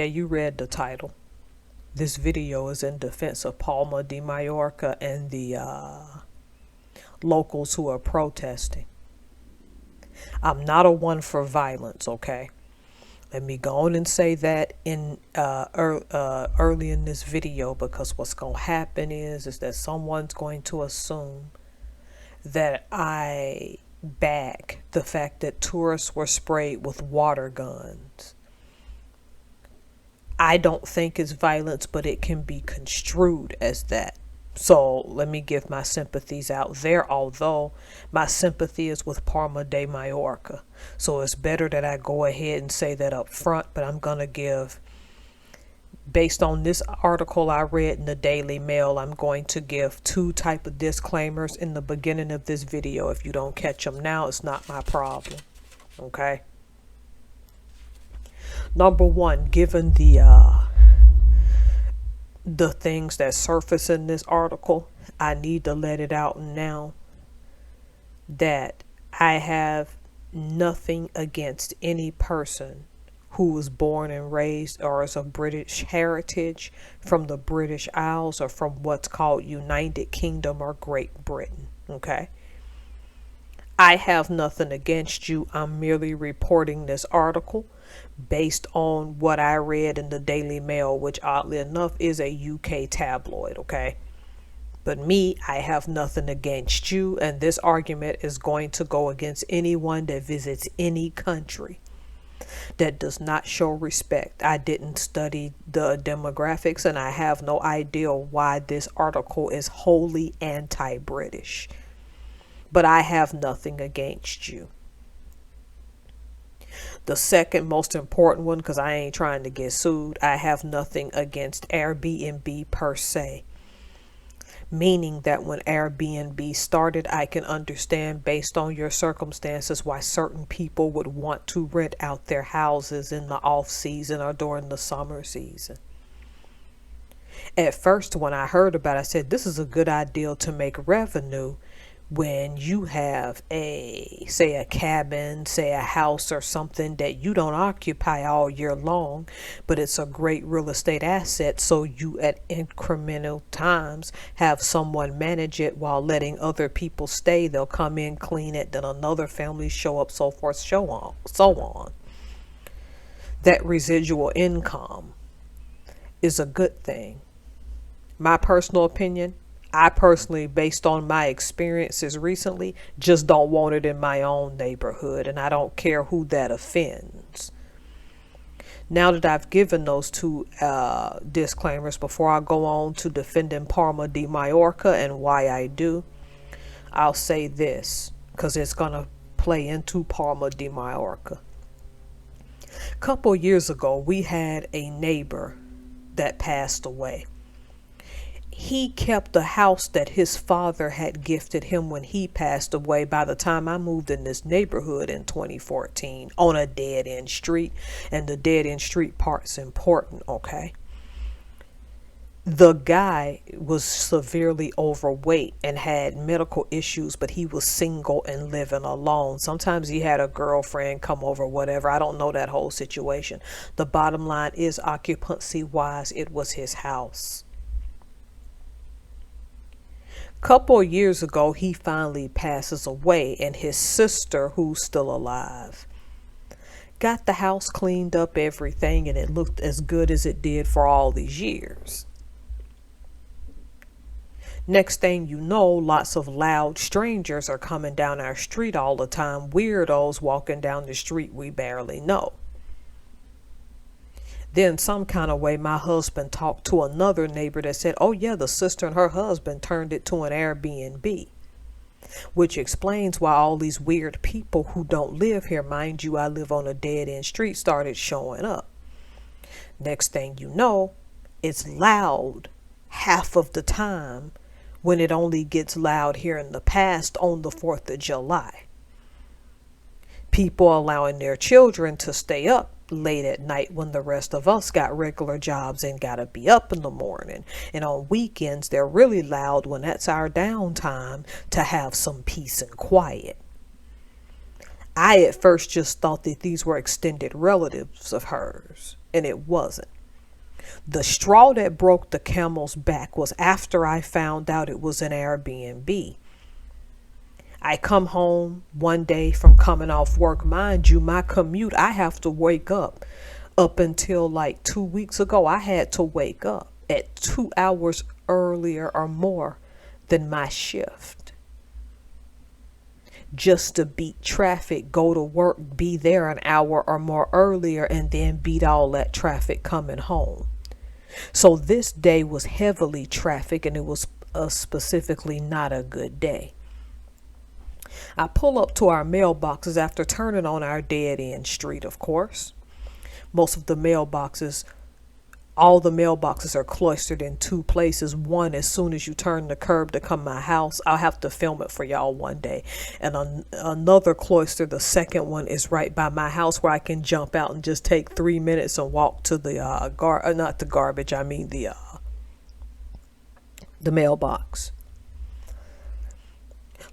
Yeah, you read the title. This video is in defense of Palma de Mallorca and the locals who are protesting. I'm not a one for violence, okay? Let me go on and say that in early in this video, because what's going to happen is that someone's going to assume that I back the fact that tourists were sprayed with water guns. I don't think it's violence, but it can be construed as that. So let me give my sympathies out there, although my sympathy is with Palma de Mallorca. So it's better that I go ahead and say that up front, but I'm going to give, based on this article I read in the Daily Mail, I'm going to give two type of disclaimers in the beginning of this video. If you don't catch them now, it's not my problem. Okay? Number one, given the things that surface in this article, I need to let it out now that I have nothing against any person who was born and raised or is of British heritage, from the British Isles or from what's called United Kingdom or Great Britain. Okay? I have nothing against you. I'm merely reporting this article based on what I read in the Daily Mail, which oddly enough is a UK tabloid, okay? But me, I have nothing against you, and this argument is going to go against anyone that visits any country that does not show respect. I didn't study the demographics, and I have no idea why this article is wholly anti-British. But I have nothing against you. The second most important one, because I ain't trying to get sued, I have nothing against Airbnb per se. Meaning that when Airbnb started, I can understand based on your circumstances why certain people would want to rent out their houses in the off season or during the summer season. At first, when I heard about it, I said, this is a good idea to make revenue when you have say a cabin, say a house or something that you don't occupy all year long, but it's a great real estate asset. So you at incremental times have someone manage it while letting other people stay. They'll come in, clean it, then another family show up, so forth, so on. That residual income is a good thing. My personal opinion, I personally, based on my experiences recently, just don't want it in my own neighborhood, and I don't care who that offends. Now that I've given those two disclaimers, before I go on to defending Palma de Mallorca and why I do, I'll say this, because it's going to play into Palma de Mallorca. A couple years ago, we had a neighbor that passed away. He kept the house that his father had gifted him when he passed away by the time I moved in this neighborhood in 2014 on a dead-end street. And the dead-end street part's important, okay? The guy was severely overweight and had medical issues, but he was single and living alone. Sometimes he had a girlfriend come over, whatever. I don't know that whole situation. The bottom line is, occupancy-wise, it was his house. Couple of years ago, he finally passes away, and his sister, who's still alive, got the house cleaned up, everything, and it looked as good as it did for all these years. Next thing you know, lots of loud strangers are coming down our street all the time, weirdos walking down the street we barely know. Then some kind of way, my husband talked to another neighbor that said, oh yeah, the sister and her husband turned it to an Airbnb, which explains why all these weird people who don't live here, mind you, I live on a dead-end street, started showing up. Next thing you know, it's loud half of the time when it only gets loud here in the past on the 4th of July. People allowing their children to stay up late at night when the rest of us got regular jobs and gotta be up in the morning. And on weekends, they're really loud when that's our downtime to have some peace and quiet. I at first just thought that these were extended relatives of hers, and it wasn't. The straw that broke the camel's back was after I found out it was an Airbnb. I come home one day from coming off work. Mind you, my commute, I have to wake up. Up until like 2 weeks ago, I had to wake up at 2 hours earlier or more than my shift, just to beat traffic, go to work, be there an hour or more earlier, and then beat all that traffic coming home. So this day was heavily trafficked, and it was specifically not a good day. I pull up to our mailboxes after turning on our dead end street, of course. Most of the mailboxes, all the mailboxes are clustered in two places. One, as soon as you turn the curb to come my house, I'll have to film it for y'all one day. And another cloister, the second one, is right by my house where I can jump out and just take 3 minutes and walk to the not the garbage, I mean the mailbox.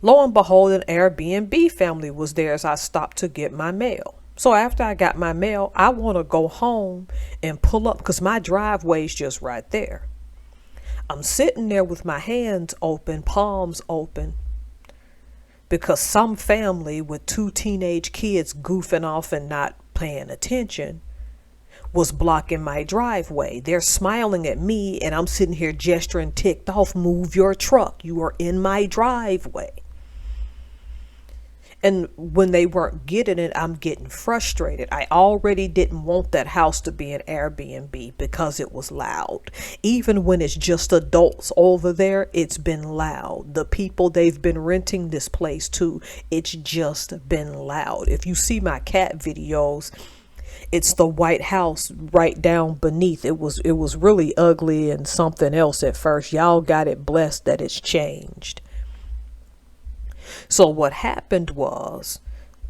Lo and behold, an Airbnb family was there as I stopped to get my mail. So after I got my mail, I want to go home and pull up because my driveway's just right there. I'm sitting there with my hands open, palms open, because some family with 2 teenage kids goofing off and not paying attention was blocking my driveway. They're smiling at me and I'm sitting here gesturing, ticked off. Move your truck. You are in my driveway. And when they weren't getting it, I'm getting frustrated. I already didn't want that house to be an Airbnb because it was loud. Even when it's just adults over there, it's been loud. The people they've been renting this place to, it's just been loud. If you see my cat videos, it's the White House right down beneath. It was really ugly and something else at first. Y'all got it blessed that it's changed. So what happened was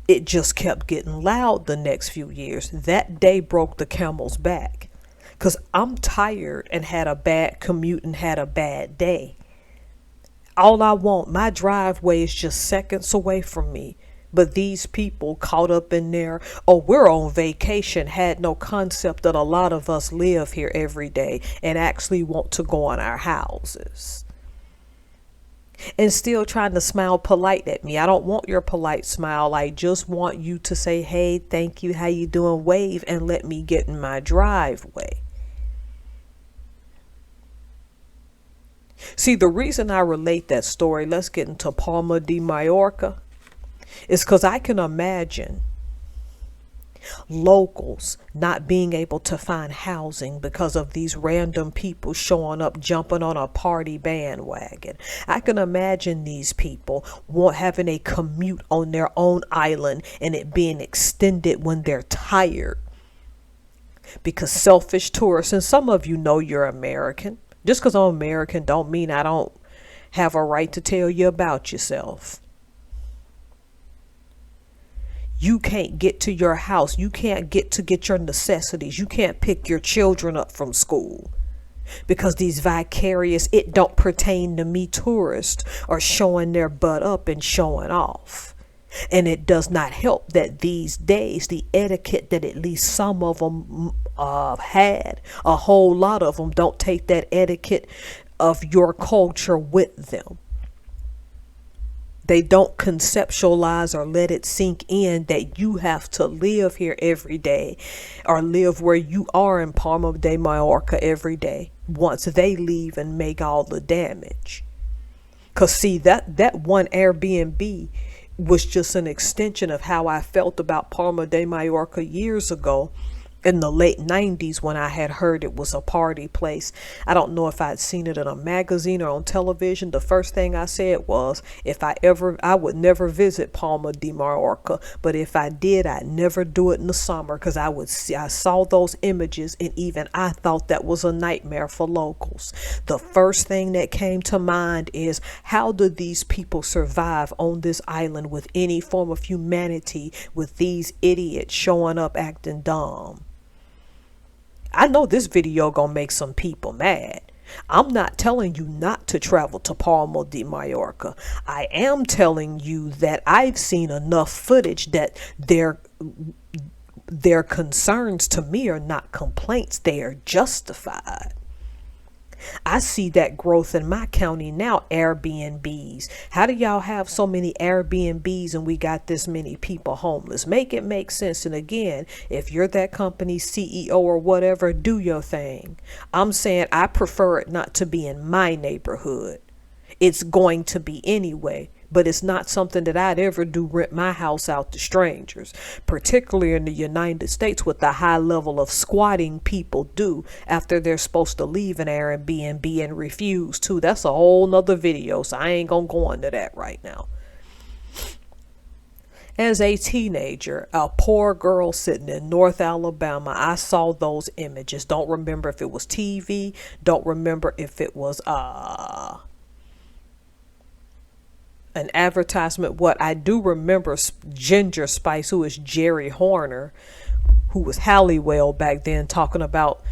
it just kept getting loud the next few years. That day broke the camel's back because I'm tired and had a bad commute and had a bad day. All I want, my driveway is just seconds away from me. But these people caught up in there, oh, we're on vacation, had no concept that a lot of us live here every day and actually want to go in our houses. And still trying to smile polite at me. I don't want your polite smile. I just want you to say, hey, thank you, how you doing, wave, and let me get in my driveway. See, the reason I relate that story, let's get into Palma de Mallorca, is because I can imagine locals not being able to find housing because of these random people showing up, jumping on a party bandwagon. I can imagine these people having a commute on their own island and it being extended when they're tired because selfish tourists, and some of you know you're American. Just because I'm American don't mean I don't have a right to tell you about yourself. You can't get to your house. You can't get your necessities. You can't pick your children up from school because these vicarious, it don't pertain to me tourists are showing their butt up and showing off. And it does not help that these days, the etiquette that at least some of them had, a whole lot of them don't take that etiquette of your culture with them. They don't conceptualize or let it sink in that you have to live here every day or live where you are in Palma de Mallorca every day once they leave and make all the damage. Because see, that one Airbnb was just an extension of how I felt about Palma de Mallorca years ago. In the late 90s when I had heard it was a party place. I don't know if I'd seen it in a magazine or on television. The first thing I said was I would never visit Palma de Mallorca, but if I did, I'd never do it in the summer because I saw those images and even I thought that was a nightmare for locals. The first thing that came to mind is, how do these people survive on this island with any form of humanity with these idiots showing up acting dumb? I know this video gonna make some people mad, I'm not telling you not to travel to Palma de Mallorca. I am telling you that I've seen enough footage that their concerns to me are not complaints, they are justified. I see that growth in my county now, Airbnbs. How do y'all have so many Airbnbs and we got this many people homeless? Make it make sense. And again, if you're that company's CEO or whatever, do your thing. I'm saying I prefer it not to be in my neighborhood. It's going to be anyway, but it's not something that I'd ever do, rent my house out to strangers, particularly in the United States with the high level of squatting people do after they're supposed to leave an Airbnb and refuse to. That's a whole nother video, so I ain't gonna go into that right now. As a teenager, a poor girl sitting in North Alabama, I saw those images. Don't remember if it was TV, don't remember if it was an advertisement. What I do remember, Ginger Spice, who is Jerry Horner, who was Halliwell back then, talking about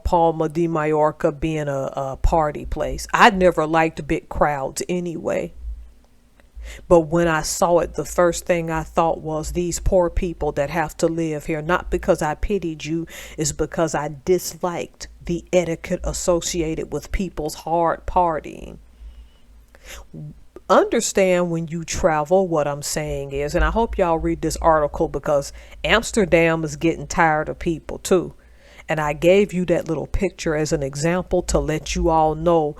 Palma de Mallorca being a party place. I never liked big crowds anyway. But when I saw it, the first thing I thought was these poor people that have to live here, not because I pitied you, is because I disliked the etiquette associated with people's hard partying. Understand when you travel what I'm saying is, and I hope y'all read this article because Amsterdam is getting tired of people too. And I gave you that little picture as an example to let you all know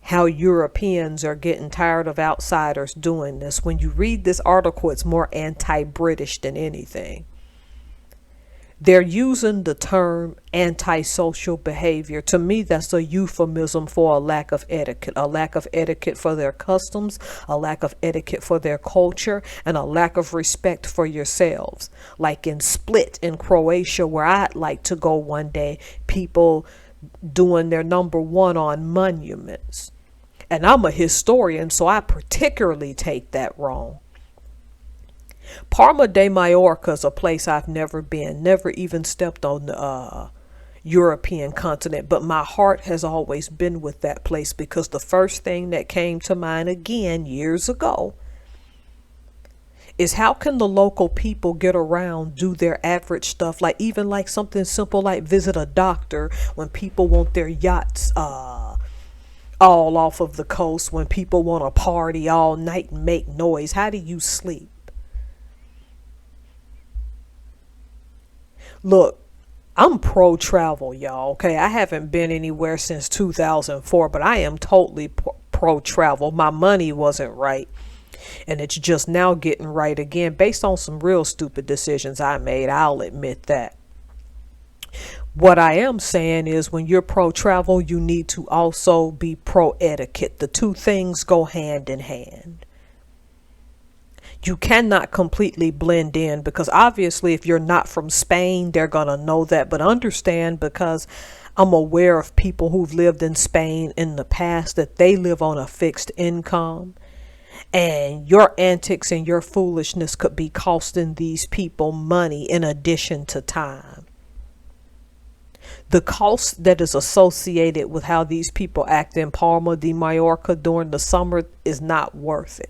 how Europeans are getting tired of outsiders doing this. When you read this article, it's more anti-British than anything. They're using the term antisocial behavior. To me, that's a euphemism for a lack of etiquette for their customs, a lack of etiquette for their culture, and a lack of respect for yourselves. Like in Split in Croatia, where I'd like to go one day, people doing their number one on monuments. And I'm a historian, so I particularly take that wrong. Palma de Mallorca is a place I've never been, never even stepped on the European continent, but my heart has always been with that place because the first thing that came to mind again years ago is how can the local people get around, do their average stuff, like even like something simple like visit a doctor when people want their yachts all off of the coast, when people want to party all night and make noise. How do you sleep? Look, I'm pro travel, y'all. Okay, I haven't been anywhere since 2004, but I am totally pro travel. My money wasn't right, and it's just now getting right again based on some real stupid decisions I made. I'll admit that. What I am saying is when you're pro travel, you need to also be pro etiquette. The two things go hand in hand. You cannot completely blend in because obviously if you're not from Spain, they're going to know that. But understand, because I'm aware of people who've lived in Spain in the past, that they live on a fixed income. And your antics and your foolishness could be costing these people money in addition to time. The cost that is associated with how these people act in Palma de Mallorca during the summer is not worth it.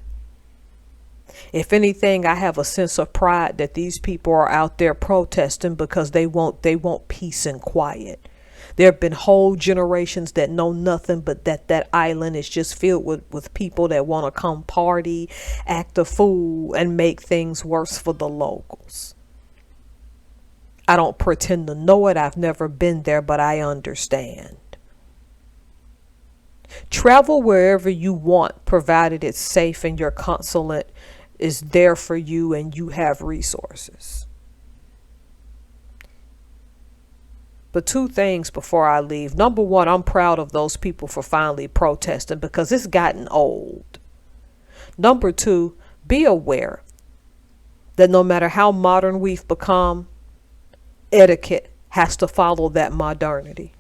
If anything, I have a sense of pride that these people are out there protesting because they want peace and quiet. There have been whole generations that know nothing but that island is just filled with people that want to come party, act a fool, and make things worse for the locals. I don't pretend to know it. I've never been there, but I understand. Travel wherever you want, provided it's safe and your consulate is there for you and you have resources. But two things before I leave. Number one, I'm proud of those people for finally protesting because it's gotten old. Number two, be aware that no matter how modern we've become, etiquette has to follow that modernity.